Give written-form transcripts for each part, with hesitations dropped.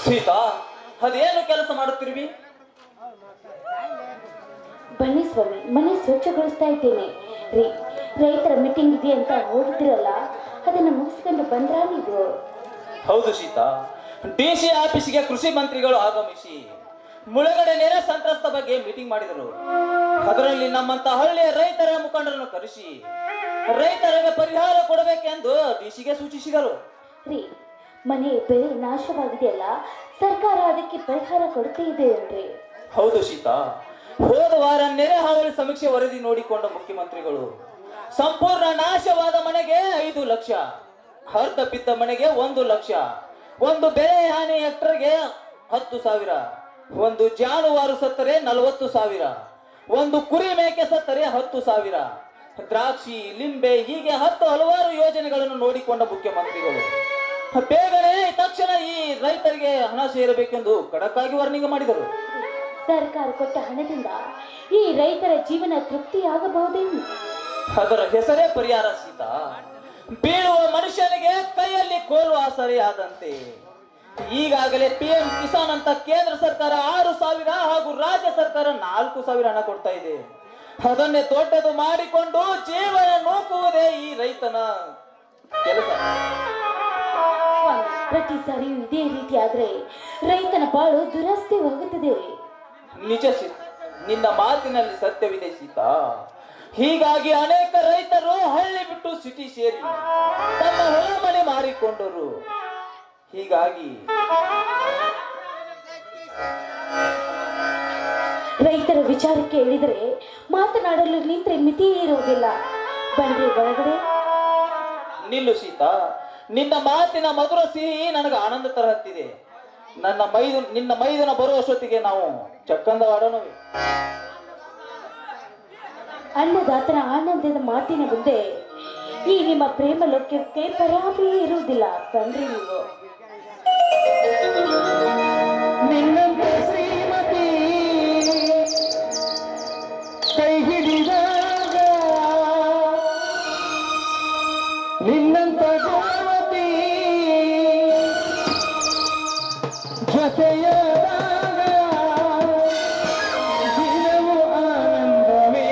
ಸೀತಾ, ಅದೇನು ಕೆಲಸ ಮಾಡುತ್ತಿರುವಿ? ಬನ್ನಿ ಸ್ವಾಮಿ, ಮನೆ ಸ್ವಚ್ಛಗೊಳಿಸ್ತಾ ಇದ್ದೇನೆ ರೀ. ರೈತರ ಮೀಟಿಂಗ್ ಇದೆ ಅಂತ ಹೋಗಿದ್ರಲ್ಲ, ಅದನ್ನು ಮುಗಿಸ್ಕೊಂಡು ಬಂದ್ರಾ ನೀವು? ಹೌದು ಸೀತಾ, ಡಿಸಿ ಆಫೀಸಿಗೆ ಕೃಷಿ ಮಂತ್ರಿಗಳು ಆಗಮಿಸಿ ಮುಳುಗಡೆ ನೆರೆ ಸಂತ್ರಸ್ತ ಬಗ್ಗೆ ಮೀಟಿಂಗ್ ಮಾಡಿದರು. ಅದರಲ್ಲಿ ನಮ್ಮಂತ ಹಳ್ಳಿಯ ರೈತರ ಮುಖಂಡರನ್ನು ಕರೆಸಿ ರೈತರಿಗೆ ಪರಿಹಾರ ಕೊಡಬೇಕೆಂದು ಡಿಸಿಗೆ ಸೂಚಿಸಿದರು. ರೀ, ಮನೆ ಬೆಳೆ ನಾಶವಾಗಿದೆಯಲ್ಲ, ಸರ್ಕಾರ ಅದಕ್ಕೆ ಪರಿಹಾರ ಕೊಡ್ತಾ ಇದೆ ಏನ್ರಿ? ಹೌದು ಸೀತಾ, ಹೋದ ವಾರ ನೆರೆ ಹಾವಳಿ ಸಮೀಕ್ಷೆ ವರದಿ ನೋಡಿಕೊಂಡ ಮುಖ್ಯಮಂತ್ರಿಗಳು ಸಂಪೂರ್ಣ ನಾಶವಾದ ಮನೆಗೆ 5 ಲಕ್ಷ, ಅರ್ಧ ಬಿದ್ದ ಮನೆಗೆ 1 ಲಕ್ಷ, ಒಂದು ಬೆಳೆ ಹಾನಿ ಹೆಕ್ಟರ್ಗೆ 10,000, ಒಂದು ಜಾನುವಾರು ಸತ್ತರೆ 40,000, ಒಂದು ಕುರಿ ಮೇಕೆ ಸತ್ತರೆ 10,000, ದ್ರಾಕ್ಷಿ, ಲಿಂಬೆ ಹೀಗೆ 10 ಹಲವಾರು ಯೋಜನೆಗಳನ್ನು ನೋಡಿಕೊಂಡ ಮುಖ್ಯಮಂತ್ರಿಗಳು ಬೇಗನೆ ತಕ್ಷಣ ಈ ರೈತರಿಗೆ ಹಣ ಸೇರಬೇಕೆಂದು ಖಡಕ್ಕಾಗಿ ವಾರ್ನಿಂಗ್ ಮಾಡಿದರು. ಸರ್ಕಾರ ಕೊಟ್ಟ ಹಣದಿಂದ ಈ ರೈತರ ಜೀವನ ತೃಪ್ತಿಯಾಗಬಹುದೇನು? ಅದರ ಹೆಸರೇ ಪರಿಹಾರ ಸೀತಾ. ಬೀಳುವ ಮನುಷ್ಯನಿಗೆ ಕೈಯಲ್ಲಿ ಕೋಲು ಆಸರೆಯಾದಂತೆ. ಈಗಾಗಲೇ PM ಕಿಸಾನ್ ಅಂತ ಕೇಂದ್ರ ಸರ್ಕಾರ 6,000 ಹಾಗೂ ರಾಜ್ಯ ಸರ್ಕಾರ 4,000 ಹಣ ಕೊಡ್ತಾ ಇದೆ. ಅದನ್ನೇ ದೊಡ್ಡದು ಮಾಡಿಕೊಂಡು ಜೀವನ ನೂಕುವುದೇ ಈ ರೈತನ ಕೆಲಸ. ಪ್ರತಿ ಸಾರಿಯೂ ಇದೇ ರೀತಿ ಆದ್ರೆ ರೈತನ ಬಾಳು ದುರಸ್ತಿ ಹೋಗುತ್ತದೆ. ನಿಜ ಸೀತಾ, ನಿನ್ನ ಮಾತಿನಲ್ಲಿ ಸತ್ಯವಿದೆ ಸೀತಾ. ಹೀಗಾಗಿ ಅನೇಕ ರೈತರು ಹಳ್ಳಿ ಬಿಟ್ಟು ಸಿಟಿ ಸೇರಿ ತಮ್ಮ ಹೊಲ ಮನೆ ಮಾರಿಕೊಂಡರು. ಹೀಗಾಗಿ ರೈತರ ವಿಚಾರಕ್ಕೆ ಹೇಳಿದರೆ ಮಾತನಾಡಲು ನಿಂತ್ರೆ ಮಿತಿ ಇರುವುದಿಲ್ಲ. ಬನ್ರಿ ಒಳಗಡೆ. ನಿಲ್ಲು ಸೀತಾ, ನಿನ್ನ ಮಾತಿನ ಮಧುರ ಸಿಹಿ ನನಗೆ ಆನಂದ ತರ ಹತ್ತಿದೆ. ನಿನ್ನ ಮೈದುನ ಬರುವಷ್ಟೊತ್ತಿಗೆ ನಾವು ಚಕ್ಕಂದವಾಡೋಣವೇ. ಅನ್ನದಾತನ ಆನಂದದ ಮಾತಿನ ಮುಂದೆ ಈ ನಿಮ್ಮ ಪ್ರೇಮ ಲೋಕಕ್ಕೆ ಪರಾಭವ ಇರುವುದಿಲ್ಲ. ಬನ್ರಿ ನೀವು. ನಿನ್ನಂತ ಶ್ರೀಮತಿ ಕೈ ಹಿಡಿದಾಗ, ನಿನ್ನಂತ ಗೋಮತಿ ಜೊತೆಯಾದಾಗ ದಿನವೂ ಆನಂದವೇ.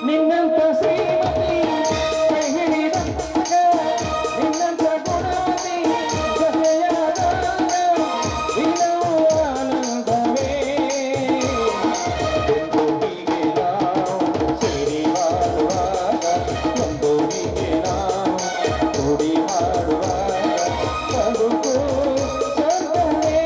ನಿನ್ನಂತ ಶ್ರೀಮತಿ ಕೈ ಹಿಡಿದಾಗ, ನಿನ್ನಂತ ಗುಣವತಿ ಜೊತೆಯಾದಾಗ ದಿನವೂ ಆನಂದವೇ. ಒಂದೊಂದಿಗೆ ನಾವು ಸೇರಿ ಹಾಡುವಾಗ, ಒಂದೊಂದಿಗೆ ನಾವು ಕೂಡಿ ಹಾಡುವಾಗ ಬದುಕು ಸ್ವರ್ಗವೇ.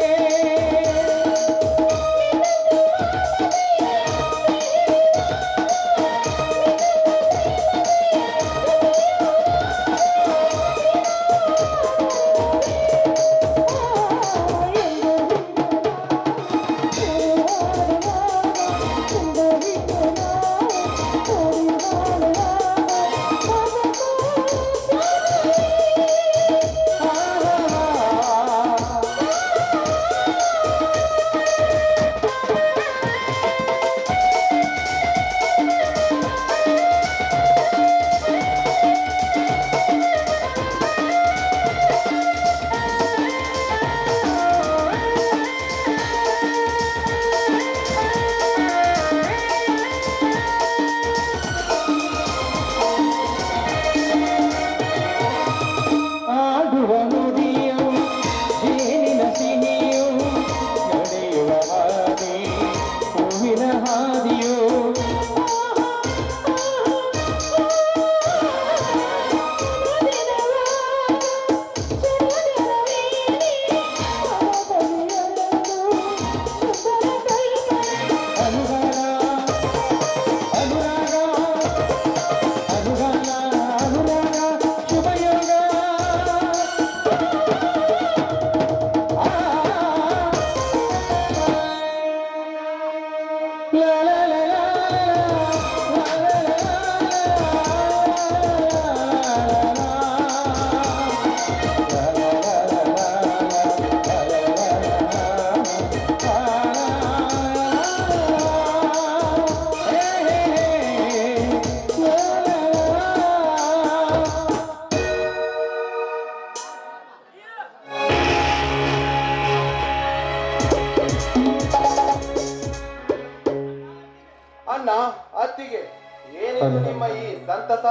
ಸಂತಸ.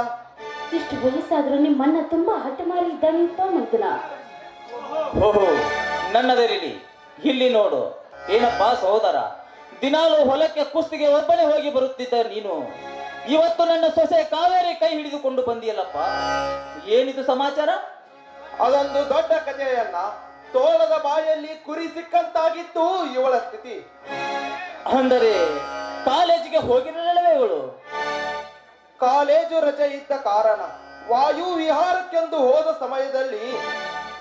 ಇಷ್ಟು ವಯಸ್ಸಾದ್ರೂ ನಿಮ್ಮನ್ನ ತುಂಬಾ ಹಠಮಾರಿ ಇದ್ದಾನೆಪ್ಪ ಮಗನ. ಓಹೋ, ನನ್ನದರಿಲಿ ಇಲ್ಲಿ ನೋಡು. ಏನಪ್ಪ ಸಹೋದರ, ದಿನಾಲು ಹೊಲಕ್ಕೆ ಕುಸ್ತಿಗೆ ಒಬ್ಬನೇ ಹೋಗಿ ಬರುತ್ತಿದ್ದ ನೀನು ಇವತ್ತು ನನ್ನ ಸೊಸೆ ಕಾವೇರಿ ಕೈ ಹಿಡಿದುಕೊಂಡು ಬಂದಿಯಲ್ಲಪ್ಪ. ಏನಿದು ಸಮಾಚಾರ? ಅದೊಂದು ದೊಡ್ಡ ಕಥೆಯನ್ನ. ತೋಳದ ಬಾಯಲ್ಲಿ ಕುರಿ ಸಿಕ್ಕಂತಾಗಿತ್ತು ಇವಳ ಸ್ಥಿತಿ. ಅಂದರೆ ಕಾಲೇಜಿಗೆ ಹೋಗಿರಲಿಲ್ಲವೇ ಇವಳು? ಕಾಲೇಜು ರಜೆ ಇದ್ದ ಕಾರಣ ವಾಯು ವಿಹಾರಕ್ಕೆಂದು ಹೋದ ಸಮಯದಲ್ಲಿ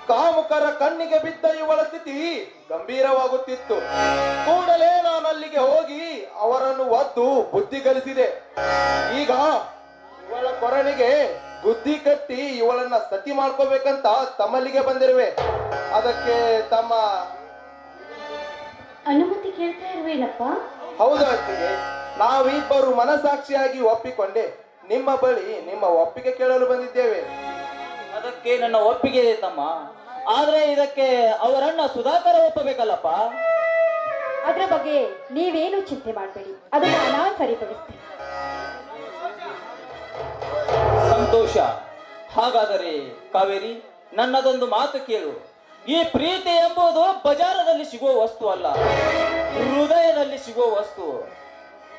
ಕಾಮುಕರ ಕಣ್ಣಿಗೆ ಬಿದ್ದ ಇವಳ ಸ್ಥಿತಿ ಗಂಭೀರವಾಗುತ್ತಿತ್ತು. ಕೂಡಲೇ ನಾನು ಅಲ್ಲಿಗೆ ಹೋಗಿ ಅವರನ್ನು ಒದ್ದು ಬುದ್ಧಿ ಕಲಿಸಿದೆ. ಈಗ ಇವಳ ಕೊರಳಿಗೆ ಬುದ್ಧಿ ಕಟ್ಟಿ ಇವಳನ್ನ ಸತಿ ಮಾಡ್ಕೋಬೇಕಂತ ತಮ್ಮಲ್ಲಿಗೆ ಬಂದಿರುವೆ. ಅದಕ್ಕೆ ತಮ್ಮ ಅನುಮತಿ ಕೇಳ್ತಾ ಇರುವೇನಪ್ಪ? ಹೌದು ಅತ್ತಿಗೆ, ನಾವಿಬ್ಬರು ಮನಸಾಕ್ಷಿಯಾಗಿ ಒಪ್ಪಿಕೊಂಡೆ ನಿಮ್ಮ ಬಳಿ ನಿಮ್ಮ ಒಪ್ಪಿಗೆ ಕೇಳಲು ಬಂದಿದ್ದೇವೆ. ಅದಕ್ಕೆ ನನ್ನ ಒಪ್ಪಿಗೆ ಇದೆ ತಮ್ಮ. ಆದ್ರೆ ಇದಕ್ಕೆ ಅವರನ್ನ ಸುಧಾಕರ ಒಪ್ಪಬೇಕಲ್ಲಪ್ಪ. ಅದರ ಬಗ್ಗೆ ನೀವೇನು ಚಿಂತೆ ಮಾಡಬೇಡಿ, ಅದನ್ನು ನಾನು ಸರಿಪಡಿಸ್ತೇನೆ. ಸಂತೋಷ. ಹಾಗಾದರೆ ಕಾವೇರಿ, ನನ್ನದೊಂದು ಮಾತು ಕೇಳು. ಈ ಪ್ರೀತಿ ಎಂಬುದು ಬಜಾರದಲ್ಲಿ ಸಿಗುವ ವಸ್ತು ಅಲ್ಲ, ಹೃದಯದಲ್ಲಿ ಸಿಗುವ ವಸ್ತು.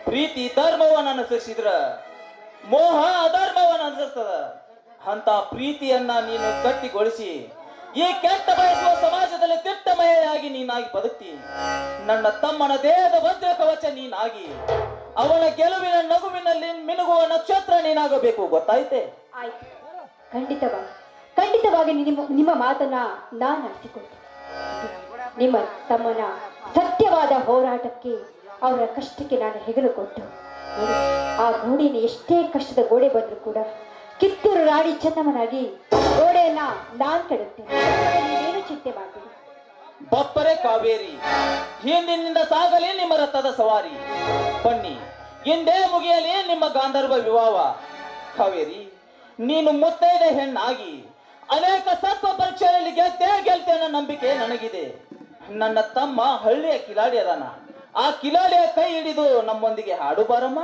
ಪ್ರೀತಿ ಧರ್ಮವನ್ನು ಅನುಸರಿಸಿದ್ರ ಮೋಹ ಅಧರ್ಮವನ್ನು ಅನುಸರಿಸ್ತದ. ಅಂತ ಪ್ರೀತಿಯನ್ನ ನೀನು ಗಟ್ಟಿಗೊಳಿಸಿ ಈ ಕೆಟ್ಟ ಬಯಸುವ ಸಮಾಜದಲ್ಲಿ ದಿಟ್ಟ ಮಹಿಳೆಯಾಗಿ ನೀನಾಗಿ ಬದುಕ್ತಿ. ನನ್ನ ತಮ್ಮನ ದೇಹದ ವಜ್ರ ಕವಚ ನೀನಾಗಿ ಅವನ ಗೆಲುವಿನ ನಗುವಿನಲ್ಲಿ ಮಿನುಗುವ ನಕ್ಷತ್ರ ನೀನಾಗಬೇಕು. ಗೊತ್ತಾಯ್ತೆ? ಆಯ್ತು, ಖಂಡಿತವಾಗಿ ನಿಮ್ಮ ಮಾತನ್ನ ನಾನು ನಡೆಸಿಕೊಡ್ತೇನೆ. ನಿಮ್ಮ ತಮ್ಮನ ಸತ್ಯವಾದ ಹೋರಾಟಕ್ಕೆ, ಅವರ ಕಷ್ಟಕ್ಕೆ ನಾನು ಹೆಗಲು ಕೊಟ್ಟು ನೋಡಿ, ಆ ಗೋಡೆನ ಎಷ್ಟೇ ಕಷ್ಟದ ಗೋಡೆ ಬಂದರೂ ಕೂಡ ಕಿತ್ತೂರು ರಾಣಿ ಚೆನ್ನಮ್ಮನಾಗಿ ಗೋಡೆಯನ್ನ ನಾನು ಕೆಡುತ್ತೇನೆ. ನೀವೇನು ಚಿಂತೆ ಮಾಡಬೇಡಿ. ಬಪ್ಪರೆ ಕಾವೇರಿ, ಹಿಂದಿನಿಂದ ಸಾಗಲಿ ನಿಮ್ಮ ರಥದ ಸವಾರಿ. ಬನ್ನಿ, ಹಿಂದೆ ಮುಗಿಯಲಿ ನಿಮ್ಮ ಗಾಂಧರ್ವ ವಿವಾಹ. ಕಾವೇರಿ, ನೀನು ಮುತ್ತೈದ ಹೆಣ್ಣಾಗಿ ಅನೇಕ ಸತ್ವ ಪರೀಕ್ಷೆಯಲ್ಲಿ ಗೆಲ್ತೆ ಅನ್ನೋ ನಂಬಿಕೆ ನನಗಿದೆ. ನನ್ನ ತಮ್ಮ ಹಳ್ಳಿಯ ಕಿಲಾಡಿ ಅದಾನ. ಆ ಕಿಲಾಡಿಯ ಕೈ ಹಿಡಿದು ನಮ್ಮೊಂದಿಗೆ ಹಾಡು ಬಾರಮ್ಮ.